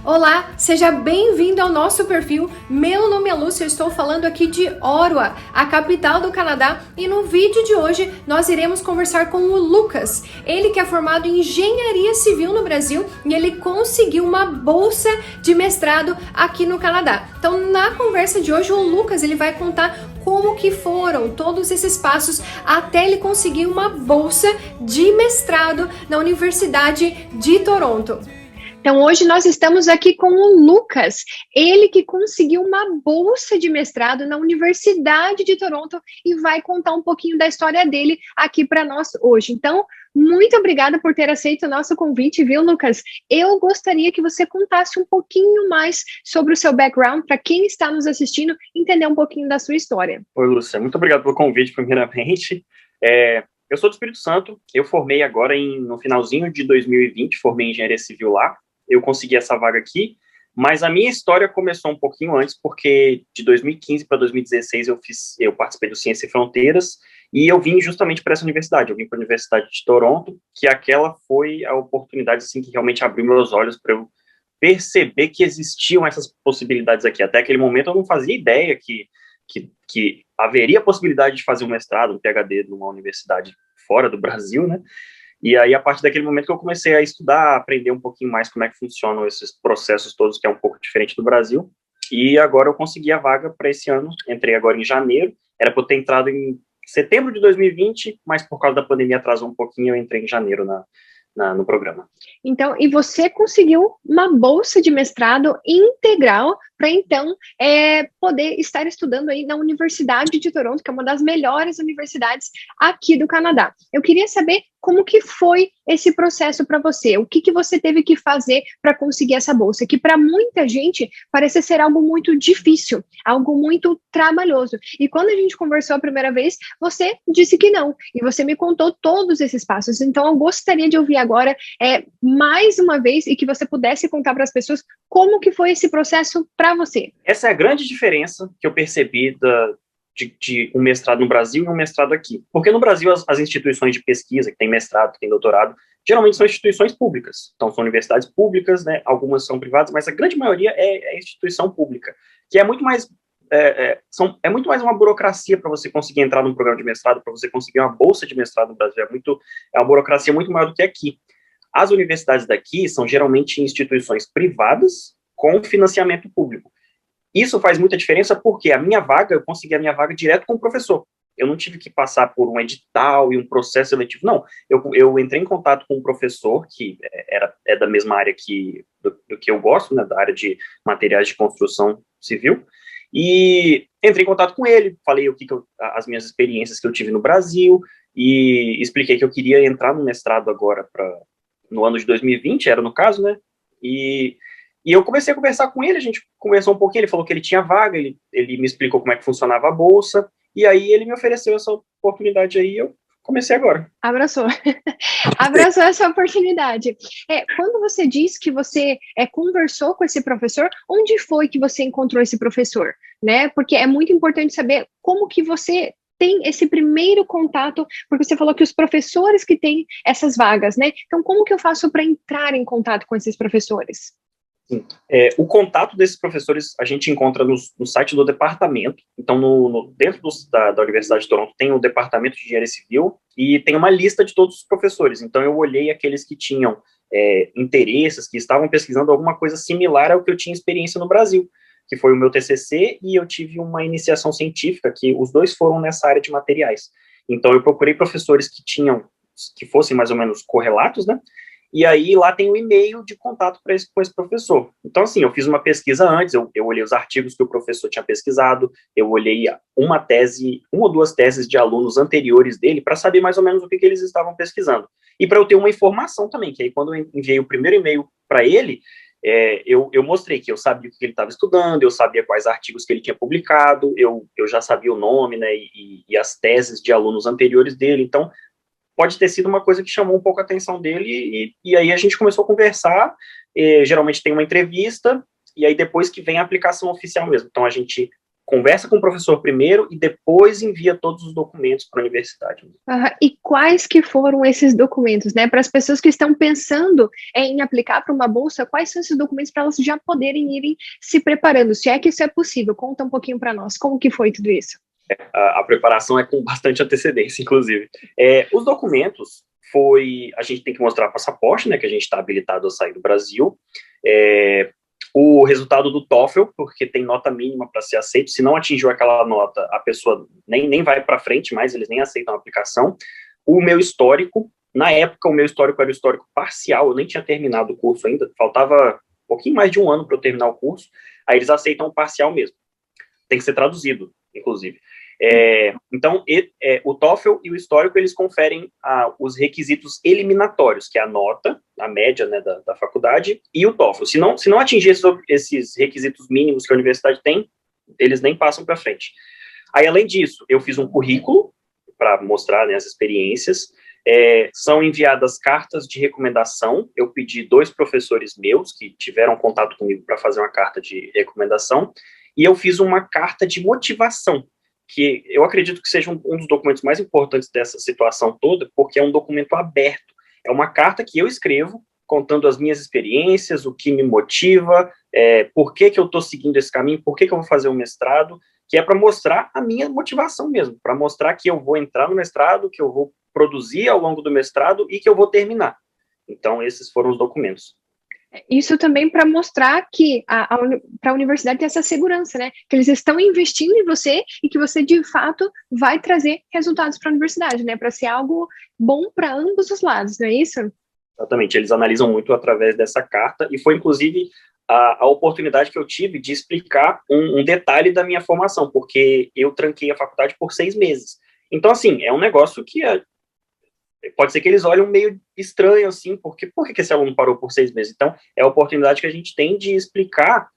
Olá, seja bem-vindo ao nosso perfil. Meu nome é Lúcia, eu estou falando aqui de Ottawa, a capital do Canadá, e no vídeo de hoje nós iremos conversar com o Lucas. Ele que é formado em Engenharia Civil no Brasil e ele conseguiu uma bolsa de mestrado aqui no Canadá. Então, na conversa de hoje, o Lucas ele vai contar como que foram todos esses passos até ele conseguir uma bolsa de mestrado na Universidade de Toronto. Então, hoje nós estamos aqui com o Lucas, ele que conseguiu uma bolsa de mestrado na Universidade de Toronto e vai contar um pouquinho da história dele aqui para nós hoje. Então, muito obrigada por ter aceito o nosso convite, viu, Lucas? Eu gostaria que você contasse um pouquinho mais sobre o seu background, para quem está nos assistindo entender um pouquinho da sua história. Oi, Lúcia, muito obrigado pelo convite, primeiramente. Eu sou do Espírito Santo, eu formei agora no finalzinho de 2020, formei em Engenharia Civil lá. Eu consegui essa vaga aqui, mas a minha história começou um pouquinho antes, porque de 2015 para 2016 eu participei do Ciência e Fronteiras, e eu vim justamente para essa universidade, eu vim para a Universidade de Toronto, que aquela foi a oportunidade assim, que realmente abriu meus olhos para eu perceber que existiam essas possibilidades aqui. Até aquele momento eu não fazia ideia que haveria a possibilidade de fazer um mestrado, um PhD numa universidade fora do Brasil, né? E aí, a partir daquele momento que eu comecei a estudar, a aprender um pouquinho mais como é que funcionam esses processos todos, que é um pouco diferente do Brasil, e agora eu consegui a vaga para esse ano, entrei agora em janeiro, era para eu ter entrado em setembro de 2020, mas por causa da pandemia atrasou um pouquinho, eu entrei em janeiro no programa. Então, e você conseguiu uma bolsa de mestrado integral para então poder estar estudando aí na Universidade de Toronto, que é uma das melhores universidades aqui do Canadá. Eu queria saber como que foi esse processo para você, o que você teve que fazer para conseguir essa bolsa, que para muita gente parece ser algo muito difícil, algo muito trabalhoso. E quando a gente conversou a primeira vez, você disse que não, e você me contou todos esses passos. Então, eu gostaria de ouvir agora mais uma vez e que você pudesse contar para as pessoas como que foi esse processo para você. Essa é a grande diferença que eu percebi de um mestrado no Brasil e um mestrado aqui. Porque no Brasil, as instituições de pesquisa, que tem mestrado, que tem doutorado, geralmente são instituições públicas. Então, são universidades públicas, né? Algumas são privadas, mas a grande maioria é instituição pública, que é muito mais muito mais uma burocracia para você conseguir entrar num programa de mestrado, para você conseguir uma bolsa de mestrado no Brasil. É uma burocracia muito maior do que aqui. As universidades daqui são geralmente instituições privadas com financiamento público. Isso faz muita diferença porque eu consegui a minha vaga direto com o professor. Eu não tive que passar por um edital e um processo seletivo, não. Eu entrei em contato com um professor que é da mesma área do que eu gosto, né, da área de materiais de construção civil, e entrei em contato com ele, falei as minhas experiências que eu tive no Brasil, e expliquei que eu queria entrar no mestrado agora no ano de 2020, era no caso, né, e eu comecei a conversar com ele, a gente conversou um pouquinho, ele falou que ele tinha vaga, ele me explicou como é que funcionava a bolsa, e aí ele me ofereceu essa oportunidade aí, eu comecei agora. Abraçou. Abraçou essa oportunidade. Quando você diz que você conversou com esse professor, onde foi que você encontrou esse professor? Né? Porque é muito importante saber como que você tem esse primeiro contato, porque você falou que os professores que têm essas vagas, né? Então, como que eu faço para entrar em contato com esses professores? Sim. O contato desses professores a gente encontra no site do departamento. Então, dentro da Universidade de Toronto tem o departamento de Engenharia Civil e tem uma lista de todos os professores. Então, eu olhei aqueles que tinham interesses, que estavam pesquisando alguma coisa similar ao que eu tinha experiência no Brasil, que foi o meu TCC, e eu tive uma iniciação científica, que os dois foram nessa área de materiais. Então, eu procurei professores que fossem mais ou menos correlatos, né? E aí lá tem o e-mail de contato com esse professor. Então, assim, eu fiz uma pesquisa antes, eu olhei os artigos que o professor tinha pesquisado, eu olhei uma ou duas teses de alunos anteriores dele para saber mais ou menos o que eles estavam pesquisando. E para eu ter uma informação também, que aí quando eu enviei o primeiro e-mail para ele, eu mostrei que eu sabia o que ele estava estudando, eu sabia quais artigos que ele tinha publicado, eu já sabia o nome, né, e as teses de alunos anteriores dele. Então, pode ter sido uma coisa que chamou um pouco a atenção dele, e aí a gente começou a conversar, geralmente tem uma entrevista, e aí depois que vem a aplicação oficial mesmo. Então, a gente conversa com o professor primeiro e depois envia todos os documentos para a universidade. E quais que foram esses documentos, né? Para as pessoas que estão pensando em aplicar para uma bolsa, quais são esses documentos para elas já poderem irem se preparando? Se é que isso é possível, conta um pouquinho para nós, como que foi tudo isso? A preparação é com bastante antecedência, inclusive. Os documentos a gente tem que mostrar passaporte, né, que a gente está habilitado a sair do Brasil, o resultado do TOEFL, porque tem nota mínima para ser aceito. Se não atingiu aquela nota, a pessoa nem vai para frente mais, eles nem aceitam a aplicação. O meu histórico, na época, o meu histórico era o histórico parcial, eu nem tinha terminado o curso ainda, faltava um pouquinho mais de um ano para eu terminar o curso, aí eles aceitam o parcial mesmo. Tem que ser traduzido, inclusive. Então, o TOEFL e o histórico, eles conferem os requisitos eliminatórios, que é a nota, a média, né, da faculdade, e o TOEFL. Se não atingir esses requisitos mínimos que a universidade tem, eles nem passam para frente. Aí, além disso, eu fiz um currículo para mostrar, né, as experiências. São enviadas cartas de recomendação. Eu pedi 2 professores meus que tiveram contato comigo para fazer uma carta de recomendação, e eu fiz uma carta de motivação, que eu acredito que seja um dos documentos mais importantes dessa situação toda, porque é um documento aberto. É uma carta que eu escrevo, contando as minhas experiências, o que me motiva, por que eu estou seguindo esse caminho, por que eu vou fazer um mestrado, que é para mostrar a minha motivação mesmo, para mostrar que eu vou entrar no mestrado, que eu vou produzir ao longo do mestrado e que eu vou terminar. Então, esses foram os documentos. Isso também para mostrar que para a universidade tem essa segurança, né? Que eles estão investindo em você e que você, de fato, vai trazer resultados para a universidade, né? Para ser algo bom para ambos os lados, não é isso? Exatamente, eles analisam muito através dessa carta, e foi, inclusive, a oportunidade que eu tive de explicar um detalhe da minha formação, porque eu tranquei a faculdade por 6 meses. Então, assim, é um negócio que pode ser que eles olhem meio estranho, assim, porque por que esse aluno parou por 6 meses? Então, é a oportunidade que a gente tem de explicar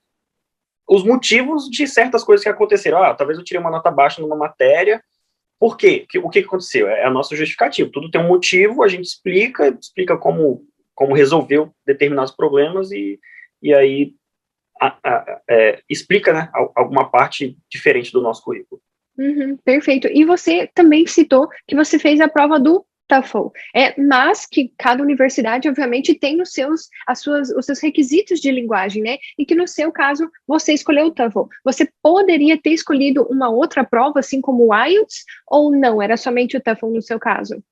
os motivos de certas coisas que aconteceram. Talvez eu tirei uma nota baixa numa matéria, por quê? O que aconteceu? É a nossa justificativa. Tudo tem um motivo, a gente explica como resolveu determinados problemas e aí explica, né, alguma parte diferente do nosso currículo. Perfeito. E você também citou que você fez a prova do TOEFL, mas que cada universidade, obviamente, tem os seus requisitos de linguagem, né? E que no seu caso, você escolheu o TOEFL. Você poderia ter escolhido uma outra prova, assim como o IELTS, ou não? Era somente o TOEFL no seu caso?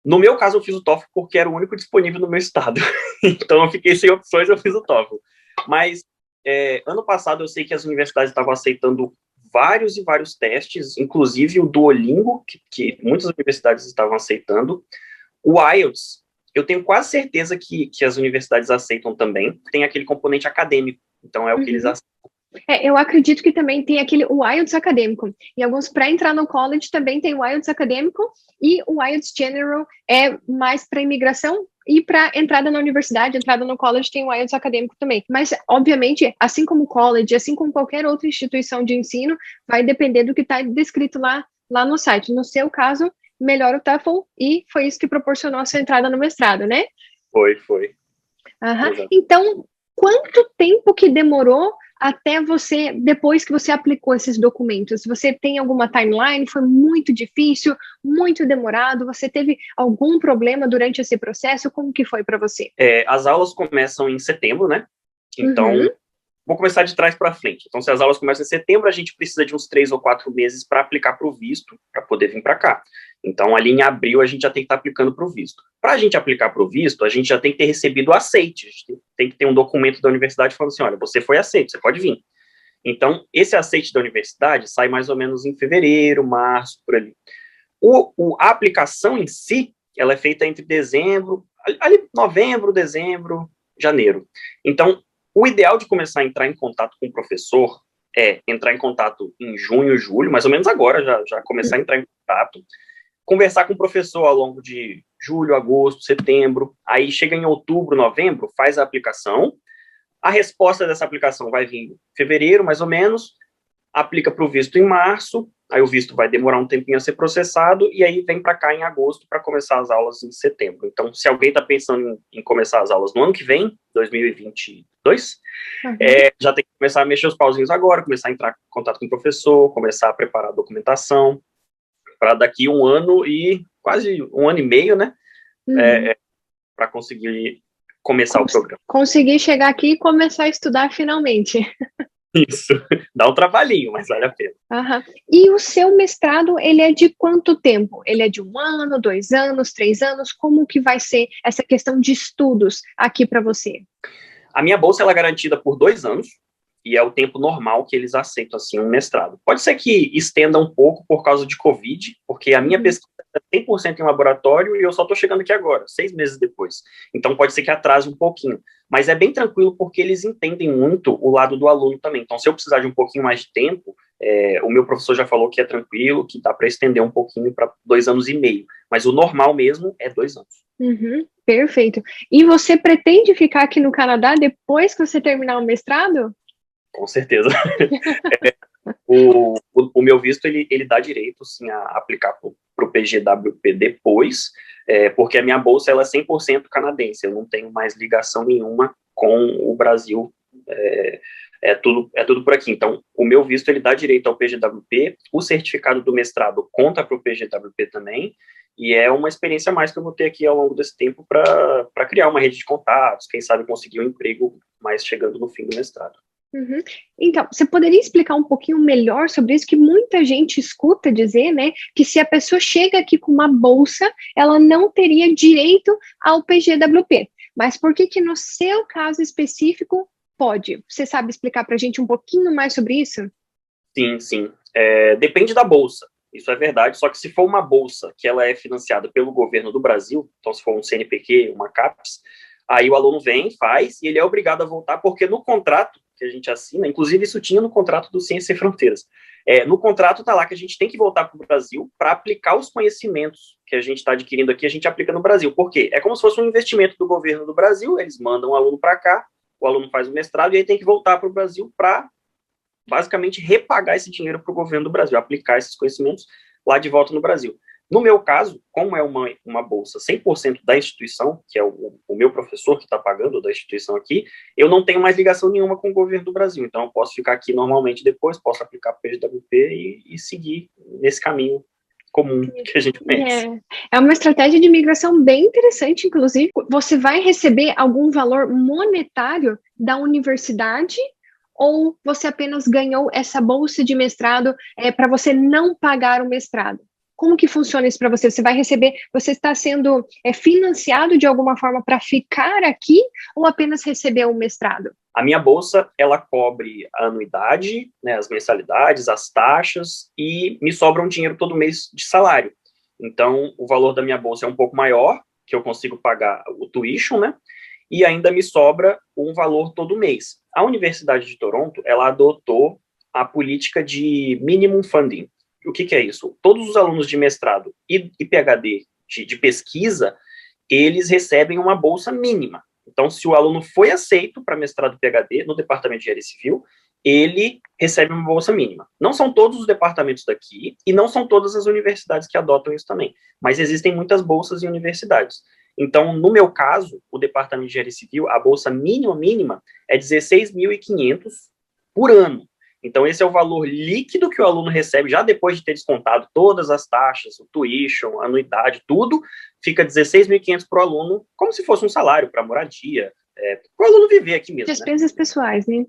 No meu caso, eu fiz o TOEFL porque era o único disponível no meu estado. Então, eu fiquei sem opções, eu fiz o TOEFL. Mas, ano passado, eu sei que as universidades estavam aceitando vários e vários testes, inclusive o Duolingo, que muitas universidades estavam aceitando. O IELTS, eu tenho quase certeza que as universidades aceitam também. Tem aquele componente acadêmico, então é o que eles aceitam. Eu acredito que também tem o IELTS acadêmico. E alguns, para entrar no college, também tem o IELTS acadêmico, e o IELTS General é mais para imigração, e para entrada na universidade, entrada no college, tem o IELTS acadêmico também. Mas, obviamente, assim como o college, assim como qualquer outra instituição de ensino, vai depender do que está descrito lá no site. No seu caso, melhor o TOEFL, e foi isso que proporcionou a sua entrada no mestrado, né? Foi. Então, quanto tempo que demorou até você, depois que você aplicou esses documentos? Você tem alguma timeline? Foi muito difícil, muito demorado? Você teve algum problema durante esse processo? Como que foi para você? As aulas começam em setembro, né? Então, vou começar de trás para frente. Então, se as aulas começam em setembro, a gente precisa de uns 3 ou 4 meses para aplicar para o visto, para poder vir para cá. Então, ali em abril, a gente já tem que estar aplicando para o visto. Para a gente aplicar para o visto, a gente já tem que ter recebido o aceite. A gente tem que ter um documento da universidade falando assim, olha, você foi aceito, você pode vir. Então, esse aceite da universidade sai mais ou menos em fevereiro, março, por ali. A aplicação em si, ela é feita entre dezembro, ali novembro, dezembro, janeiro. Então, o ideal de começar a entrar em contato com o professor é entrar em contato em junho, julho, mais ou menos agora, já começar a entrar em contato, conversar com o professor ao longo de julho, agosto, setembro, aí chega em outubro, novembro, faz a aplicação, a resposta dessa aplicação vai vir em fevereiro, mais ou menos, aplica para o visto em março, aí o visto vai demorar um tempinho a ser processado, e aí vem para cá em agosto para começar as aulas em setembro. Então, se alguém está pensando em começar as aulas no ano que vem, 2022, já tem que começar a mexer os pauzinhos agora, começar a entrar em contato com o professor, começar a preparar a documentação, para daqui um ano e quase um ano e meio, né, para conseguir começar o programa. Conseguir chegar aqui e começar a estudar finalmente. Isso, dá um trabalhinho, mas vale a pena. E o seu mestrado, ele é de quanto tempo? Ele é de 1 ano, 2 anos, 3 anos? Como que vai ser essa questão de estudos aqui para você? A minha bolsa ela é garantida por 2 anos, e é o tempo normal que eles aceitam, assim, um mestrado. Pode ser que estenda um pouco por causa de Covid, porque a minha pesquisa é 100% em laboratório e eu só estou chegando aqui agora, 6 meses depois. Então, pode ser que atrase um pouquinho. Mas é bem tranquilo porque eles entendem muito o lado do aluno também. Então, se eu precisar de um pouquinho mais de tempo, o meu professor já falou que é tranquilo, que dá para estender um pouquinho para 2 anos e meio. Mas o normal mesmo é 2 anos. Perfeito. E você pretende ficar aqui no Canadá depois que você terminar o mestrado? Com certeza. O meu visto, ele dá direito, sim, a aplicar para o PGWP depois, porque a minha bolsa ela é 100% canadense, eu não tenho mais ligação nenhuma com o Brasil, é tudo por aqui. Então, o meu visto, ele dá direito ao PGWP, o certificado do mestrado conta para o PGWP também, e é uma experiência a mais que eu vou ter aqui ao longo desse tempo para criar uma rede de contatos, quem sabe conseguir um emprego mais chegando no fim do mestrado. Então, você poderia explicar um pouquinho melhor sobre isso, que muita gente escuta dizer, né, que se a pessoa chega aqui com uma bolsa, ela não teria direito ao PGWP. Mas por que no seu caso específico pode? Você sabe explicar para a gente um pouquinho mais sobre isso? Sim. Depende da bolsa. Isso é verdade, só que se for uma bolsa que ela é financiada pelo governo do Brasil, então se for um CNPq, uma CAPES, aí o aluno vem, faz, e ele é obrigado a voltar, porque no contrato que a gente assina, inclusive isso tinha no contrato do Ciências Sem Fronteiras, no contrato está lá que a gente tem que voltar para o Brasil para aplicar os conhecimentos que a gente está adquirindo aqui, a gente aplica no Brasil. Por quê? É como se fosse um investimento do governo do Brasil, eles mandam o aluno para cá, o aluno faz o mestrado, e aí tem que voltar para o Brasil para basicamente repagar esse dinheiro para o governo do Brasil, aplicar esses conhecimentos lá de volta no Brasil. No meu caso, como é uma bolsa 100% da instituição, que é o meu professor que está pagando da instituição aqui, eu não tenho mais ligação nenhuma com o governo do Brasil, então eu posso ficar aqui normalmente depois, posso aplicar para o PGWP e seguir nesse caminho comum que a gente pensa. É uma estratégia de imigração bem interessante, inclusive. Você vai receber algum valor monetário da universidade ou você apenas ganhou essa bolsa de mestrado para você não pagar o mestrado? Como que funciona isso para você? Você vai receber, você está sendo financiado de alguma forma para ficar aqui ou apenas receber o mestrado? A minha bolsa, ela cobre a anuidade, né, as mensalidades, as taxas, e me sobra um dinheiro todo mês de salário. Então, o valor da minha bolsa é um pouco maior, que eu consigo pagar o tuition, né, e ainda me sobra um valor todo mês. A Universidade de Toronto, ela adotou a política de minimum funding. O que é isso? Todos os alunos de mestrado e PhD de pesquisa, eles recebem uma bolsa mínima. Então, se o aluno foi aceito para mestrado e PhD no Departamento de Engenharia Civil, ele recebe uma bolsa mínima. Não são todos os departamentos daqui e não são todas as universidades que adotam isso também, mas existem muitas bolsas em universidades. Então, no meu caso, o Departamento de Engenharia Civil, a bolsa mínima é 16.500 por ano. Então, esse é o valor líquido que o aluno recebe, já depois de ter descontado todas as taxas, o tuition, a anuidade, tudo, fica 16.500 para o aluno, como se fosse um salário para moradia, para o aluno viver aqui mesmo. Despesas pessoais, né?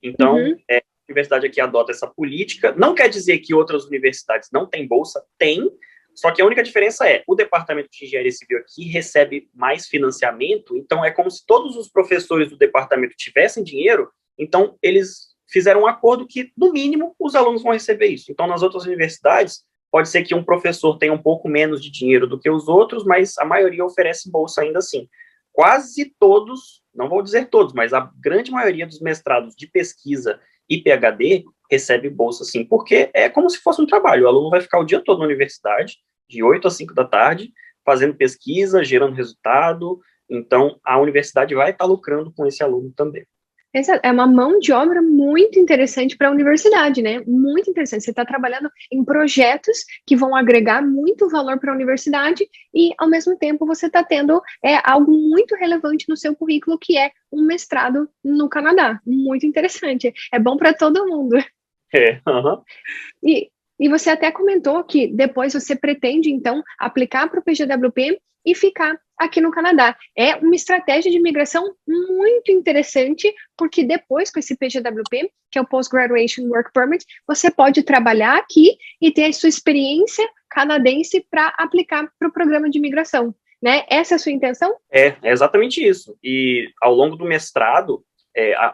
Então, a universidade aqui adota essa política. Não quer dizer que outras universidades não têm bolsa, tem, só que a única diferença o Departamento de Engenharia Civil aqui recebe mais financiamento, então é como se todos os professores do departamento tivessem dinheiro, então eles fizeram um acordo que, no mínimo, os alunos vão receber isso. Então, nas outras universidades, pode ser que um professor tenha um pouco menos de dinheiro do que os outros, mas a maioria oferece bolsa ainda assim. Quase todos, não vou dizer todos, mas a grande maioria dos mestrados de pesquisa e PhD recebe bolsa sim, porque é como se fosse um trabalho. O aluno vai ficar o dia todo na universidade, de 8 às 5 da tarde, fazendo pesquisa, gerando resultado. Então, a universidade vai estar lucrando com esse aluno também. Exato. É uma mão de obra muito interessante para a universidade, né? Muito interessante. Você está trabalhando em projetos que vão agregar muito valor para a universidade e, ao mesmo tempo, você está tendo algo muito relevante no seu currículo, que é um mestrado no Canadá. Muito interessante. É bom para todo mundo. Aham. E você até comentou que depois você pretende, então, aplicar para o PGWP e ficar aqui no Canadá. É uma estratégia de imigração muito interessante, porque depois, com esse PGWP, que é o Post-Graduation Work Permit, você pode trabalhar aqui e ter a sua experiência canadense para aplicar para o programa de imigração, né? Essa é a sua intenção? É exatamente isso. E ao longo do mestrado,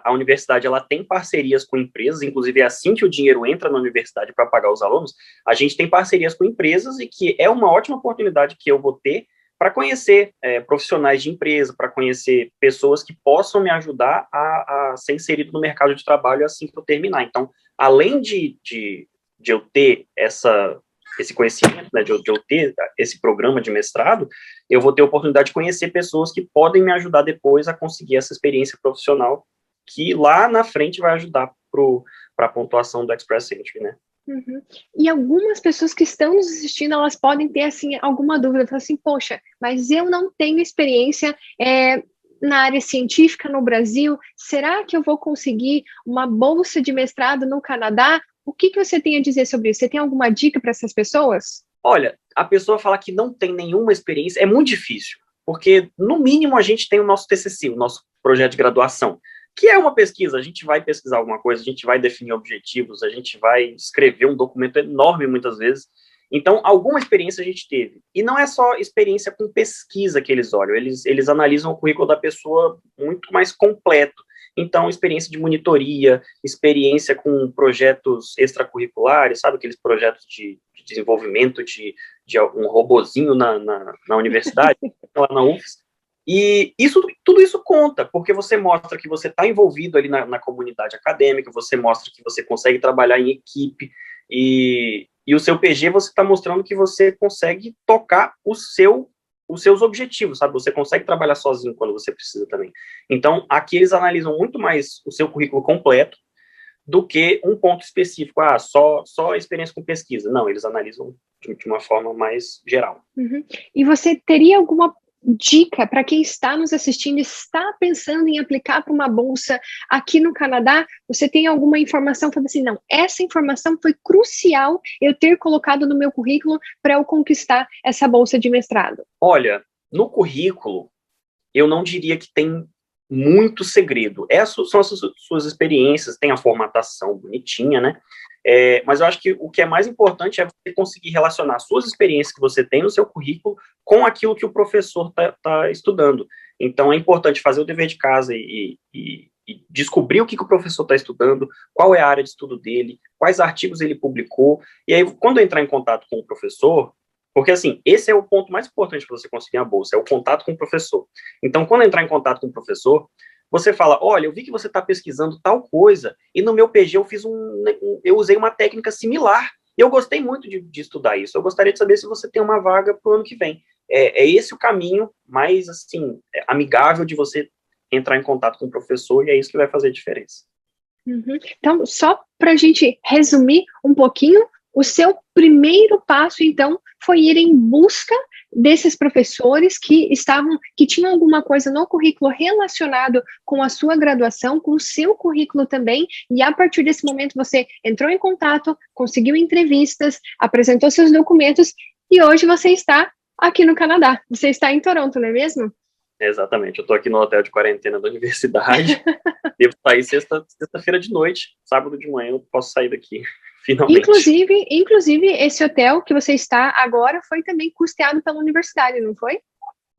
a universidade ela tem parcerias com empresas, inclusive é assim que o dinheiro entra na universidade para pagar os alunos, a gente tem parcerias com empresas e que é uma ótima oportunidade que eu vou ter para conhecer profissionais de empresa, para conhecer pessoas que possam me ajudar a ser inserido no mercado de trabalho assim que eu terminar. Então, além de eu ter esse conhecimento, né, de eu ter esse programa de mestrado, eu vou ter a oportunidade de conhecer pessoas que podem me ajudar depois a conseguir essa experiência profissional que lá na frente vai ajudar para a pontuação do Express Entry, né? Uhum. E algumas pessoas que estão nos assistindo, elas podem ter, assim, alguma dúvida, falar assim, poxa, mas eu não tenho experiência na área científica no Brasil, será que eu vou conseguir uma bolsa de mestrado no Canadá? O que você tem a dizer sobre isso? Você tem alguma dica para essas pessoas? Olha, a pessoa falar que não tem nenhuma experiência é muito difícil, porque no mínimo a gente tem o nosso TCC, o nosso projeto de graduação, que é uma pesquisa, a gente vai pesquisar alguma coisa, a gente vai definir objetivos, a gente vai escrever um documento enorme muitas vezes. Então, alguma experiência a gente teve. E não é só experiência com pesquisa que eles olham, eles analisam o currículo da pessoa muito mais completo. Então, experiência de monitoria, experiência com projetos extracurriculares, sabe, aqueles projetos de desenvolvimento de um robozinho na universidade, lá na UFES. E tudo isso conta, porque você mostra que você está envolvido ali na comunidade acadêmica, você mostra que você consegue trabalhar em equipe, e o seu PG você está mostrando que você consegue tocar os seus objetivos, sabe? Você consegue trabalhar sozinho quando você precisa também. Então, aqui eles analisam muito mais o seu currículo completo do que um ponto específico, só experiência com pesquisa. Não, eles analisam de uma forma mais geral. Uhum. E você teria alguma dica para quem está nos assistindo, está pensando em aplicar para uma bolsa aqui no Canadá? Você tem alguma informação, falando assim, não, essa informação foi crucial eu ter colocado no meu currículo para eu conquistar essa bolsa de mestrado? Olha, no currículo, eu não diria que tem muito segredo. Essas são as suas experiências, tem a formatação bonitinha, né? Mas eu acho que o que é mais importante é você conseguir relacionar suas experiências que você tem no seu currículo com aquilo que o professor está estudando. Então, é importante fazer o dever de casa e descobrir o que o professor está estudando, qual é a área de estudo dele, quais artigos ele publicou, e aí, quando eu entrar em contato com o professor, porque, assim, esse é o ponto mais importante para você conseguir a bolsa, é o contato com o professor. Então, quando entrar em contato com o professor, você fala, olha, eu vi que você está pesquisando tal coisa, e no meu PG eu usei uma técnica similar, e eu gostei muito de estudar isso. Eu gostaria de saber se você tem uma vaga para o ano que vem. É esse o caminho mais, assim, amigável de você entrar em contato com o professor, e é isso que vai fazer a diferença. Uhum. Então, só para a gente resumir um pouquinho, o seu primeiro passo, então, foi ir em busca desses professores que tinham alguma coisa no currículo relacionado com a sua graduação, com o seu currículo também, e a partir desse momento você entrou em contato, conseguiu entrevistas, apresentou seus documentos, e hoje você está aqui no Canadá. Você está em Toronto, não é mesmo? Exatamente, eu estou aqui no hotel de quarentena da universidade, devo sair sexta-feira de noite, sábado de manhã eu posso sair daqui. Finalmente. Inclusive, esse hotel que você está agora foi também custeado pela universidade, não foi?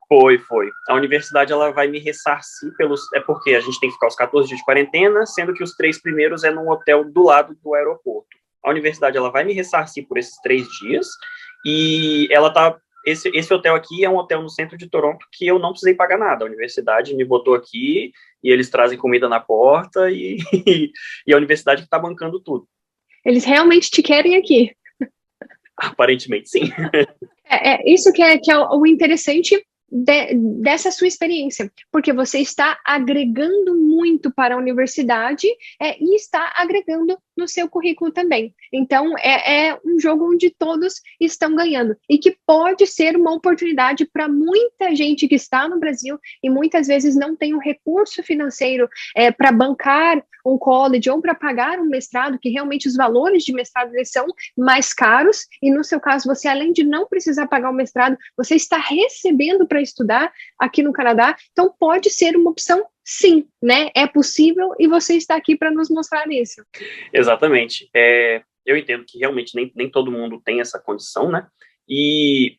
Foi. A universidade ela vai me ressarcir é porque a gente tem que ficar os 14 dias de quarentena, sendo que os 3 primeiros é num hotel do lado do aeroporto. A universidade ela vai me ressarcir por esses 3 dias e ela tá. Esse hotel aqui é um hotel no centro de Toronto que eu não precisei pagar nada. A universidade me botou aqui e eles trazem comida na porta e a universidade que está bancando tudo. Eles realmente te querem aqui. Aparentemente, sim. Isso que é o interessante, dessa sua experiência, porque você está agregando muito para a universidade e está agregando no seu currículo também. Então, é um jogo onde todos estão ganhando e que pode ser uma oportunidade para muita gente que está no Brasil e muitas vezes não tem um recurso financeiro para bancar um college ou para pagar um mestrado, que realmente os valores de mestrado eles são mais caros, e no seu caso, você além de não precisar pagar o mestrado, você está recebendo para estudar aqui no Canadá, então pode ser uma opção sim, né? É possível e você está aqui para nos mostrar isso. Exatamente. Eu entendo que realmente nem todo mundo tem essa condição, né? E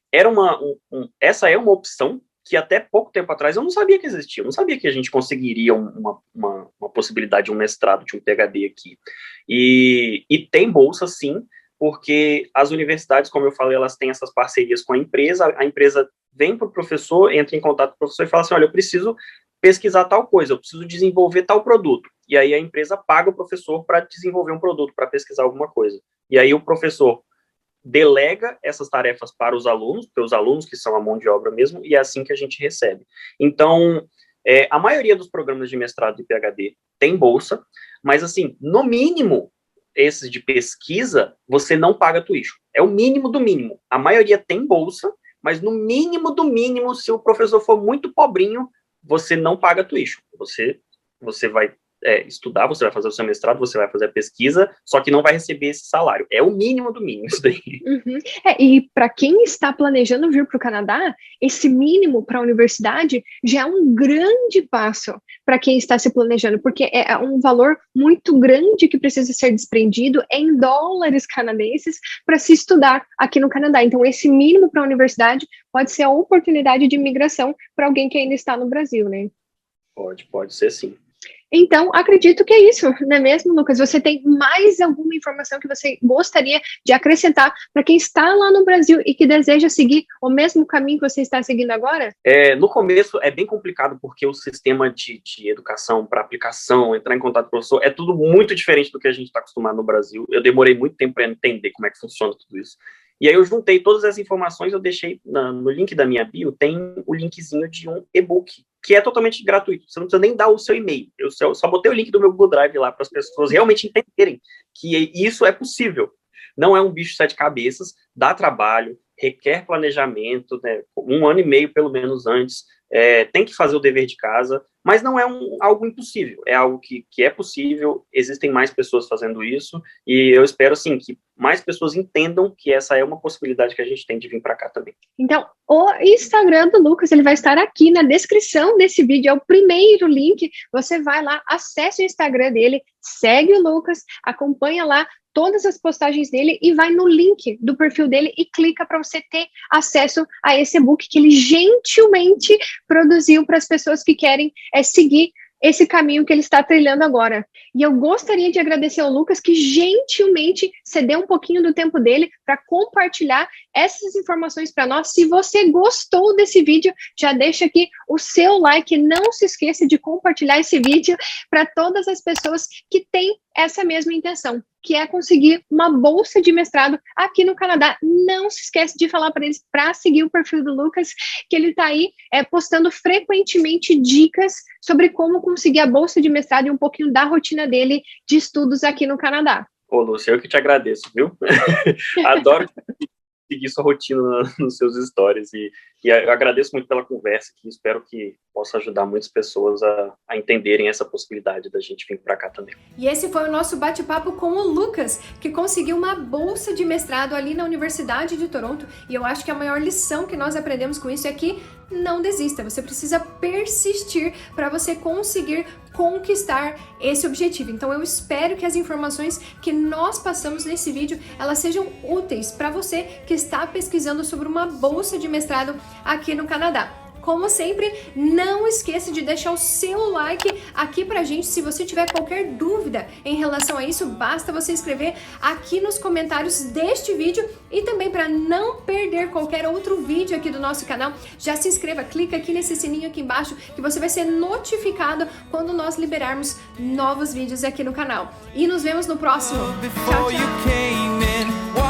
essa é uma opção que até pouco tempo atrás eu não sabia que existia, eu não sabia que a gente conseguiria uma possibilidade de um mestrado, de um PhD aqui. E tem bolsa, sim, porque as universidades, como eu falei, elas têm essas parcerias com a empresa vem para o professor, entra em contato com o professor e fala assim, olha, eu preciso pesquisar tal coisa, eu preciso desenvolver tal produto. E aí a empresa paga o professor para desenvolver um produto, para pesquisar alguma coisa. E aí o professor delega essas tarefas para os alunos, porque os alunos que são a mão de obra mesmo, e é assim que a gente recebe. Então, a maioria dos programas de mestrado e PhD tem bolsa, mas assim, no mínimo, esses de pesquisa, você não paga tuition. É o mínimo do mínimo. A maioria tem bolsa, mas no mínimo do mínimo, se o professor for muito pobrinho, você não paga tuition. Você vai estudar, você vai fazer o seu mestrado, você vai fazer a pesquisa, só que não vai receber esse salário. É o mínimo do mínimo isso daí. Uhum. E para quem está planejando vir para o Canadá, esse mínimo para a universidade já é um grande passo para quem está se planejando, porque é um valor muito grande que precisa ser desprendido em dólares canadenses para se estudar aqui no Canadá. Então, esse mínimo para a universidade pode ser a oportunidade de imigração para alguém que ainda está no Brasil, né? Pode ser sim. Então, acredito que é isso, não é mesmo, Lucas? Você tem mais alguma informação que você gostaria de acrescentar para quem está lá no Brasil e que deseja seguir o mesmo caminho que você está seguindo agora? No começo é bem complicado, porque o sistema de educação para aplicação, entrar em contato com o professor, é tudo muito diferente do que a gente está acostumado no Brasil. Eu demorei muito tempo para entender como é que funciona tudo isso. E aí eu juntei todas as informações, eu deixei no link da minha bio, tem o linkzinho de um e-book, que é totalmente gratuito, você não precisa nem dar o seu e-mail, eu só botei o link do meu Google Drive lá para as pessoas realmente entenderem que isso é possível. Não é um bicho de 7 cabeças, dá trabalho, requer planejamento, né, 1 ano e meio pelo menos antes, tem que fazer o dever de casa, mas não é algo impossível, é algo que é possível, existem mais pessoas fazendo isso, e eu espero, assim, que mais pessoas entendam que essa é uma possibilidade que a gente tem de vir para cá também. Então, o Instagram do Lucas, ele vai estar aqui na descrição desse vídeo, é o primeiro link, você vai lá, acesse o Instagram dele, segue o Lucas, acompanha lá todas as postagens dele e vai no link do perfil dele e clica para você ter acesso a esse e-book que ele gentilmente produziu para as pessoas que querem seguir esse caminho que ele está trilhando agora. E eu gostaria de agradecer ao Lucas, que gentilmente cedeu um pouquinho do tempo dele para compartilhar essas informações para nós. Se você gostou desse vídeo, já deixa aqui o seu like, não se esqueça de compartilhar esse vídeo para todas as pessoas que têm essa mesma intenção, que é conseguir uma bolsa de mestrado aqui no Canadá. Não se esquece de falar para eles para seguir o perfil do Lucas, que ele está aí postando frequentemente dicas sobre como conseguir a bolsa de mestrado e um pouquinho da rotina dele de estudos aqui no Canadá. Ô, Lúcia, eu que te agradeço, viu? Adoro seguir sua rotina nos seus stories e eu agradeço muito pela conversa, que espero que possa ajudar muitas pessoas a entenderem essa possibilidade da gente vir para cá também. E esse foi o nosso bate-papo com o Lucas, que conseguiu uma bolsa de mestrado ali na Universidade de Toronto, e eu acho que a maior lição que nós aprendemos com isso é que não desista, você precisa persistir para você conseguir conquistar esse objetivo. Então eu espero que as informações que nós passamos nesse vídeo, elas sejam úteis para você que está pesquisando sobre uma bolsa de mestrado aqui no Canadá. Como sempre, não esqueça de deixar o seu like aqui pra gente. Se você tiver qualquer dúvida em relação a isso, basta você escrever aqui nos comentários deste vídeo. E também, para não perder qualquer outro vídeo aqui do nosso canal, já se inscreva, clica aqui nesse sininho aqui embaixo que você vai ser notificado quando nós liberarmos novos vídeos aqui no canal. E nos vemos no próximo. Tchau, tchau!